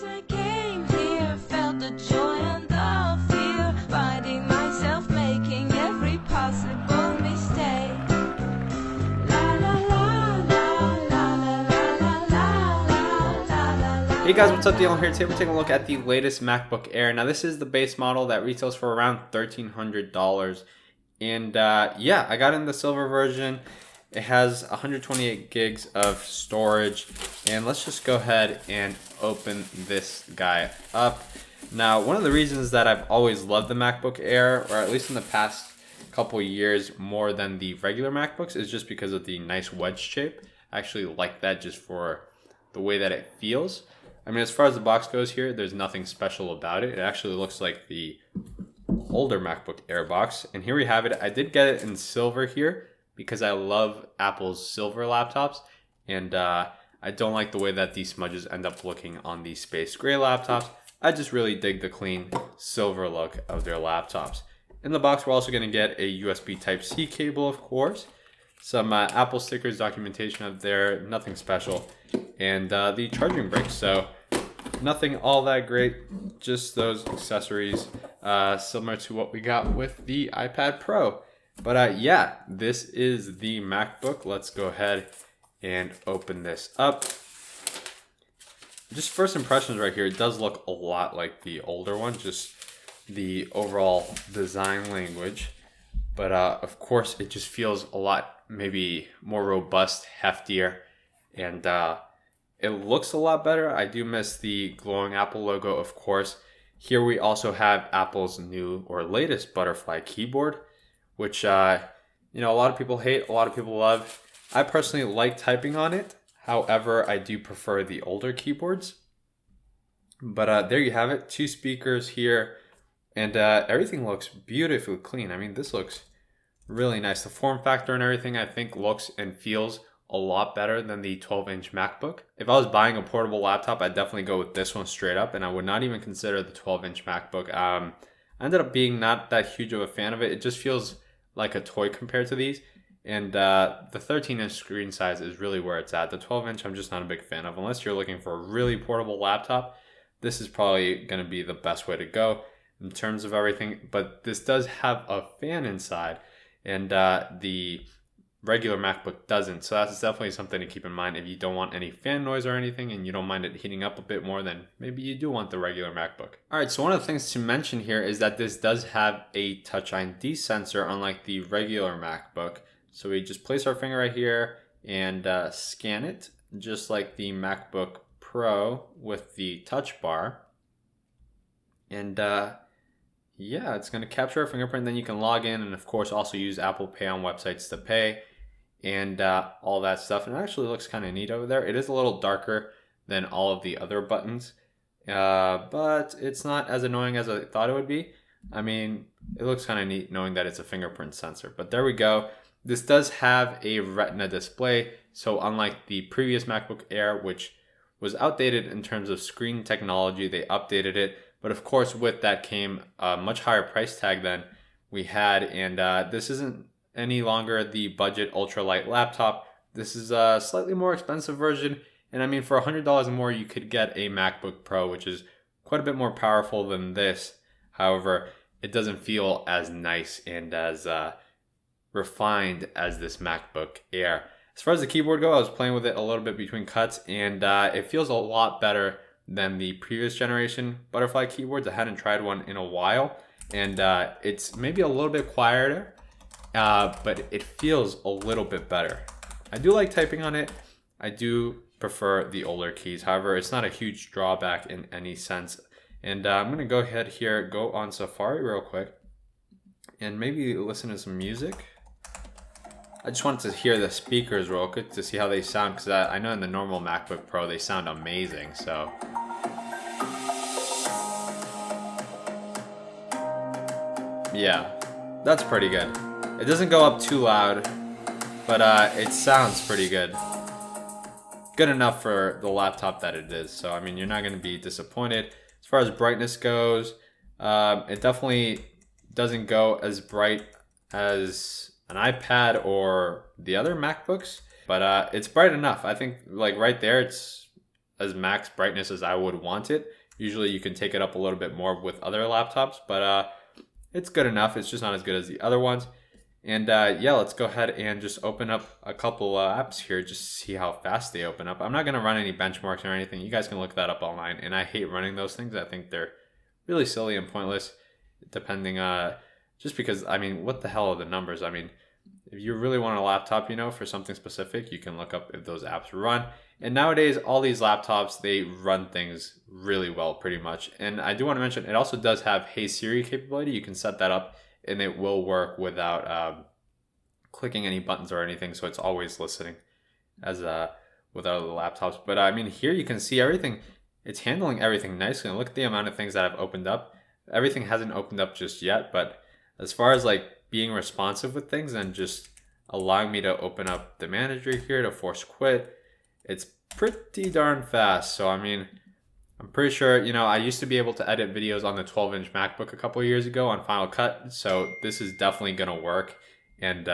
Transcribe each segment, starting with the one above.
I came here, felt the joy and the fear, finding myself making every possible mistake. La la la la la la la la la la la. Hey guys, what's up? Dylan here. Today we're taking a look at the latest MacBook Air. Now this is the base model that retails for around $1,300. And yeah, I got in the silver version. It has 128 gigs of storage. And let's just go ahead and open this guy up. Now, one of the reasons that I've always loved the MacBook Air, or at least in the past couple years more than the regular MacBooks, is just because of the nice wedge shape. I actually like that just for the way that it feels. I mean, as far as the box goes here, there's nothing special about it. It actually looks like the older MacBook Air box. And here we have it. I did get it in silver here because I love Apple's silver laptops. And I don't like the way that these smudges end up looking on the space gray laptops. I just really dig the clean silver look of their laptops. In the box, we're also going to get a USB Type-C cable, of course. Some Apple stickers, documentation up there, nothing special. And the charging brick. So nothing all that great, just those accessories similar to what we got with the iPad Pro. But yeah, this is the MacBook. Let's go ahead and open this up. Just first impressions right here, it does look a lot like the older one, just the overall design language. But of course, it just feels a lot maybe more robust, heftier, and it looks a lot better. I do miss the glowing Apple logo, of course. Here we also have Apple's new or latest butterfly keyboard, which a lot of people hate, a lot of people love. I personally like typing on it. However, I do prefer the older keyboards. But there you have it. 2 speakers here, and everything looks beautifully clean. I mean, this looks really nice. The form factor and everything, I think, looks and feels a lot better than the 12-inch MacBook. If I was buying a portable laptop, I'd definitely go with this one straight up, and I would not even consider the 12-inch MacBook. I ended up being not that huge of a fan of it. It just feels like a toy compared to these, and the 13-inch screen size is really where it's at. The 12-inch, I'm just not a big fan of. Unless you're looking for a really portable laptop, this is probably going to be the best way to go in terms of everything. But this does have a fan inside, and the regular MacBook doesn't. So that's definitely something to keep in mind. If you don't want any fan noise or anything and you don't mind it heating up a bit more, then maybe you do want the regular MacBook. All right, so one of the things to mention here is that this does have a Touch ID sensor, unlike the regular MacBook. So we just place our finger right here and scan it, just like the MacBook Pro with the Touch Bar. And yeah, it's going to capture a fingerprint. Then you can log in and, of course, also use Apple Pay on websites to pay and all that stuff. And it actually looks kind of neat over there. It is a little darker than all of the other buttons, but it's not as annoying as I thought it would be. I mean, it looks kind of neat knowing that it's a fingerprint sensor. But there we go. This does have a Retina display. So unlike the previous MacBook Air, which was outdated in terms of screen technology, they updated it. But of course, with that came a much higher price tag than we had. And this isn't any longer the budget ultralight laptop. This is a slightly more expensive version. And I mean, for $100 more, you could get a MacBook Pro, which is quite a bit more powerful than this. However, it doesn't feel as nice and as refined as this MacBook Air. As far as the keyboard goes, I was playing with it a little bit between cuts, and it feels a lot better than the previous generation butterfly keyboards. I hadn't tried one in a while, and it's maybe a little bit quieter, but it feels a little bit better. I do like typing on it. I do prefer the older keys. However, it's not a huge drawback in any sense. And I'm going to go ahead here, go on Safari real quick, and maybe listen to some music. I just wanted to hear the speakers real quick to see how they sound, because I know in the normal MacBook Pro they sound amazing. So yeah, that's pretty good. It doesn't go up too loud, but it sounds pretty good. Good enough for the laptop that it is. So I mean, you're not going to be disappointed. As far as brightness goes, it definitely doesn't go as bright as an iPad or the other MacBooks, but it's bright enough. I think like right there, it's as max brightness as I would want it. Usually you can take it up a little bit more with other laptops, but it's good enough. It's just not as good as the other ones. And yeah, let's go ahead and just open up a couple apps here just to see how fast they open up. I'm not going to run any benchmarks or anything. You guys can look that up online. And I hate running those things. I think they're really silly and pointless, depending just because, I mean, what the hell are the numbers? I mean, if you really want a laptop, for something specific, you can look up if those apps run. And nowadays, all these laptops, they run things really well, pretty much. And I do want to mention, it also does have Hey Siri capability. You can set that up and it will work without clicking any buttons or anything. So it's always listening as with other laptops. But I mean, here you can see everything. It's handling everything nicely. And look at the amount of things that I've opened up. Everything hasn't opened up just yet. But as far as like being responsive with things and just allowing me to open up the manager here to force quit, it's pretty darn fast. So I mean, I'm pretty sure, I used to be able to edit videos on the 12-inch MacBook a couple of years ago on Final Cut. So this is definitely going to work. And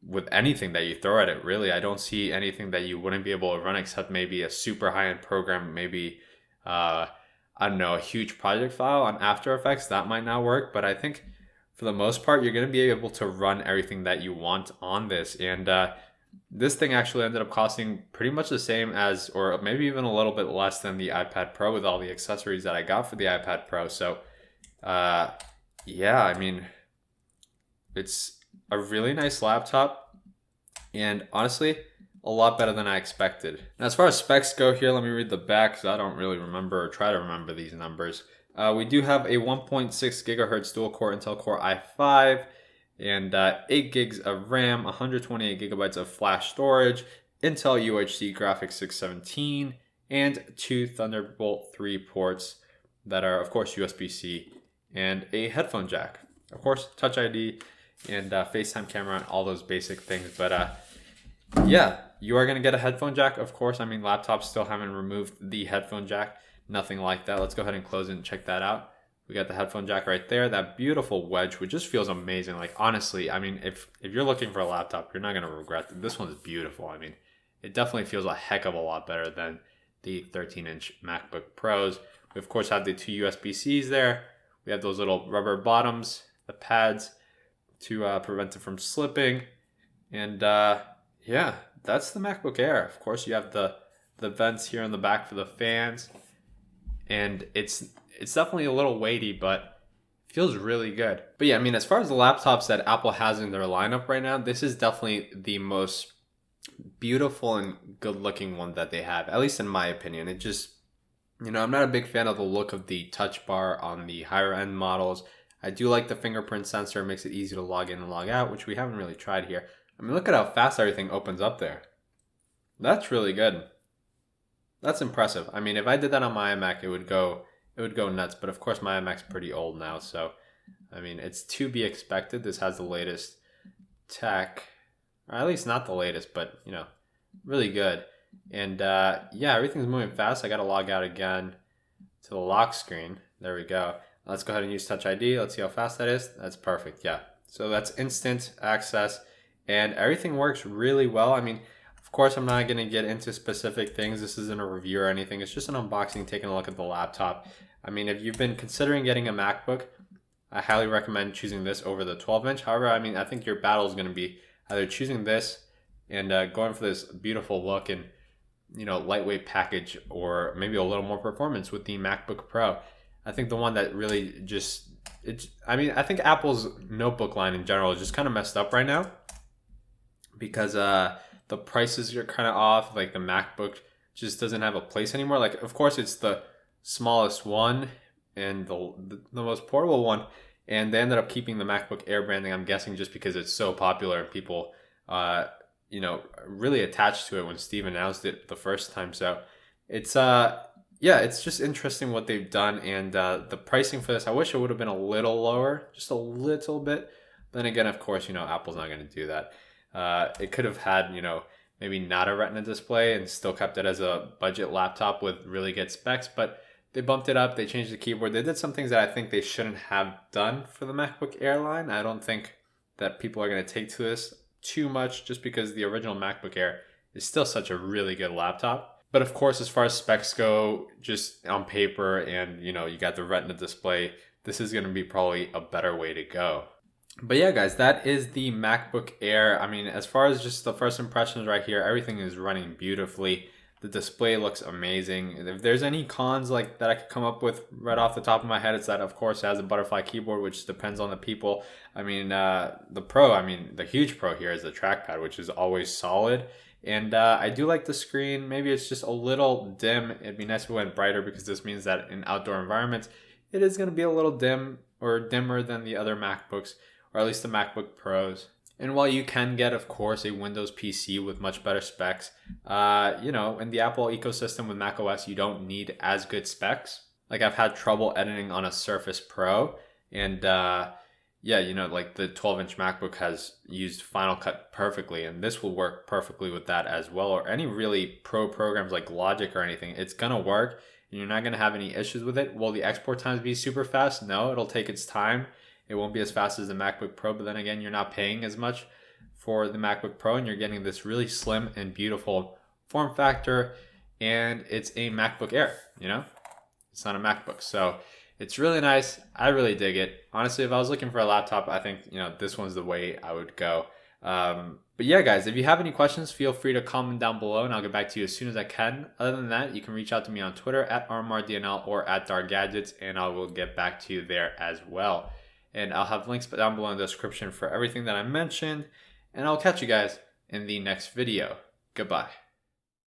with anything that you throw at it, really, I don't see anything that you wouldn't be able to run except maybe a super high-end program, maybe, I don't know, a huge project file on After Effects. That might not work. But I think for the most part, you're going to be able to run everything that you want on this. And this thing actually ended up costing pretty much the same as, or maybe even a little bit less than the iPad Pro with all the accessories that I got for the iPad Pro. So, yeah, I mean, it's a really nice laptop and honestly, a lot better than I expected. Now, as far as specs go here, let me read the back because I don't really remember or try to remember these numbers. We do have a 1.6 gigahertz dual core Intel Core i5. And 8 gigs of RAM, 128 gigabytes of flash storage, Intel UHD graphics 617, and 2 Thunderbolt 3 ports that are, of course, USB-C, and a headphone jack. Of course, Touch ID and FaceTime camera and all those basic things. But yeah, you are going to get a headphone jack, of course. I mean, laptops still haven't removed the headphone jack. Nothing like that. Let's go ahead and close it and check that out. We got the headphone jack right there. That beautiful wedge, which just feels amazing. Like, honestly, I mean, if you're looking for a laptop, you're not going to regret it. This one's beautiful. I mean, it definitely feels a heck of a lot better than the 13-inch MacBook Pros. We, of course, have the 2 USB-Cs there. We have those little rubber bottoms, the pads to prevent it from slipping. And, yeah, that's the MacBook Air. Of course, you have the vents here in the back for the fans. And it's definitely a little weighty, but feels really good. But yeah, I mean, as far as the laptops that Apple has in their lineup right now, this is definitely the most beautiful and good looking one that they have, at least in my opinion. It just, I'm not a big fan of the look of the touch bar on the higher end models. I do like the fingerprint sensor. It makes it easy to log in and log out, which we haven't really tried here. I mean, look at how fast everything opens up there. That's really good. That's impressive. I mean, if I did that on my iMac, it would go nuts. But of course, my iMac's pretty old now, so I mean, it's to be expected. This has the latest tech, or at least not the latest, but really good. And yeah, everything's moving fast. I got to log out again to the lock screen. There we go. Let's go ahead and use Touch ID. Let's see how fast that is. That's perfect. Yeah. So that's instant access, and everything works really well. I mean, of course, I'm not going to get into specific things. This isn't a review or anything. It's just an unboxing, taking a look at the laptop. I mean, if you've been considering getting a MacBook, I highly recommend choosing this over the 12-inch. However, I mean, I think your battle is going to be either choosing this and going for this beautiful look and, lightweight package, or maybe a little more performance with the MacBook Pro. I think the one that really I think Apple's notebook line in general is just kind of messed up right now because the prices are kind of off. Like the MacBook just doesn't have a place anymore. Like, of course, it's the smallest one and the most portable one, and they ended up keeping the MacBook Air branding, I'm guessing just because it's so popular and people really attached to it when Steve announced it the first time. So it's it's just interesting what they've done, and the pricing for this, I wish it would have been a little lower, just a little bit. Then again, of course, Apple's not going to do that. It could have had, maybe not a Retina display and still kept it as a budget laptop with really good specs, but they bumped it up. They changed the keyboard. They did some things that I think they shouldn't have done for the MacBook Air line. I don't think that people are going to take to this too much just because the original MacBook Air is still such a really good laptop. But of course, as far as specs go, just on paper and, you know, you got the Retina display, this is going to be probably a better way to go. But yeah, guys, that is the MacBook Air. I mean, as far as just the first impressions right here, everything is running beautifully. The display looks amazing. If there's any cons like that I could come up with right off the top of my head, it's that of course it has a butterfly keyboard, which depends on the people. I mean, the huge pro here is the trackpad, which is always solid. And I do like the screen. Maybe it's just a little dim. It'd be nice if it went brighter, because this means that in outdoor environments, it is going to be a little dim or dimmer than the other MacBooks, or at least the MacBook Pros. And while you can get, of course, a Windows PC with much better specs, you know, in the Apple ecosystem with macOS, you don't need as good specs. Like, I've had trouble editing on a Surface Pro, and yeah, you know, like the 12-inch MacBook has used Final Cut perfectly, and this will work perfectly with that as well, or any really pro programs like Logic or anything. It's going to work, and you're not going to have any issues with it. Will the export times be super fast? No, it'll take its time. It won't be as fast as the MacBook Pro, but then again, you're not paying as much for the MacBook Pro, and you're getting this really slim and beautiful form factor, and it's a MacBook Air, you know? It's not a MacBook, so it's really nice. I really dig it. Honestly, if I was looking for a laptop, I think, you know, this one's the way I would go. But yeah, guys, if you have any questions, feel free to comment down below, and I'll get back to you as soon as I can. Other than that, you can reach out to me on Twitter at RMRDNL or at DarkGadgets, and I will get back to you there as well. And I'll have links down below in the description for everything that I mentioned. And I'll catch you guys in the next video. Goodbye.